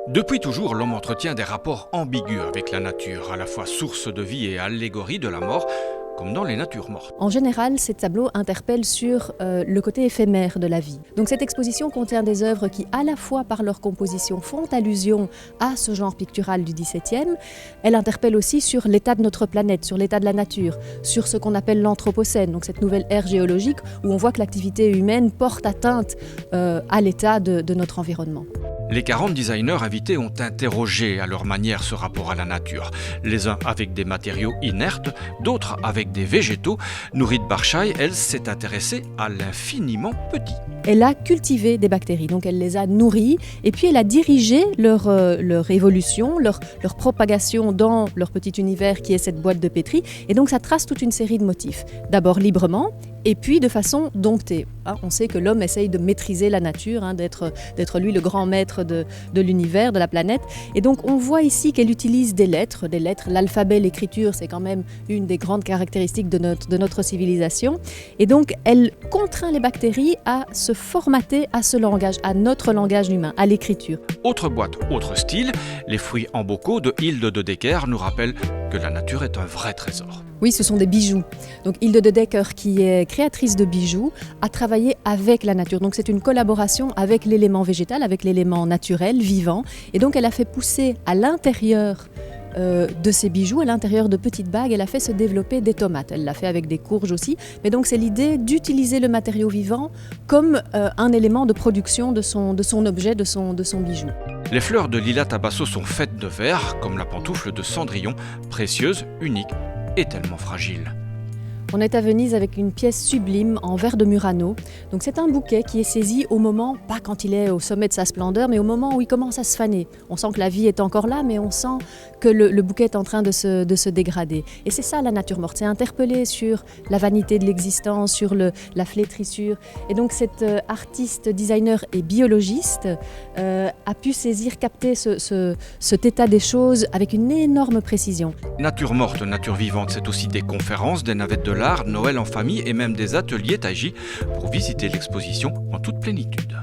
Depuis toujours, l'homme entretient des rapports ambigus avec la nature, à la fois source de vie et allégorie de la mort, comme dans les natures mortes. En général, ces tableaux interpellent sur le côté éphémère de la vie. Donc cette exposition contient des œuvres qui, à la fois par leur composition, font allusion à ce genre pictural du XVIIe. Elle interpelle aussi sur l'état de notre planète, sur l'état de la nature, sur ce qu'on appelle l'anthropocène, donc cette nouvelle ère géologique où on voit que l'activité humaine porte atteinte à l'état de notre environnement. Les 40 designers invités ont interrogé à leur manière ce rapport à la nature. Les uns avec des matériaux inertes, d'autres avec des végétaux. Nourit Barchaï, elle, s'est intéressée à l'infiniment petit. Elle a cultivé des bactéries, donc elle les a nourries et puis elle a dirigé leur évolution, leur propagation dans leur petit univers qui est cette boîte de pétri. Et donc ça trace toute une série de motifs. D'abord librement et puis de façon domptée. On sait que l'homme essaye de maîtriser la nature, d'être lui le grand maître de l'univers, de la planète. Et donc on voit ici qu'elle utilise des lettres, l'alphabet, l'écriture, c'est quand même une des grandes caractéristiques de notre civilisation. Et donc elle contraint les bactéries à se formater à ce langage, à notre langage humain, à l'écriture. Autre boîte, autre style, les fruits en bocaux de Hilde de Decker nous rappellent que la nature est un vrai trésor. Oui, ce sont des bijoux. Donc Hilde de Decker, qui est créatrice de bijoux, a travaillé avec la nature. Donc c'est une collaboration avec l'élément végétal, avec l'élément naturel, vivant. Et donc elle a fait pousser à l'intérieur de ces bijoux, à l'intérieur de petites bagues, elle a fait se développer des tomates. Elle l'a fait avec des courges aussi. Mais donc c'est l'idée d'utiliser le matériau vivant comme un élément de production de son objet, de son bijou. Les fleurs de Lila Tabasso sont faites de verre, comme la pantoufle de Cendrillon, précieuse, unique et tellement fragile. On est à Venise avec une pièce sublime en verre de Murano. Donc c'est un bouquet qui est saisi au moment, pas quand il est au sommet de sa splendeur, mais au moment où il commence à se faner. On sent que la vie est encore là, mais on sent que le bouquet est en train de se dégrader. Et c'est ça la nature morte, c'est interpeller sur la vanité de l'existence, sur la flétrissure. Et donc cet artiste, designer et biologiste a pu saisir, capter cet état des choses avec une énorme précision. Nature morte, nature vivante, c'est aussi des conférences, des navettes de l'art, Noël en famille et même des ateliers taiji pour visiter l'exposition en toute plénitude.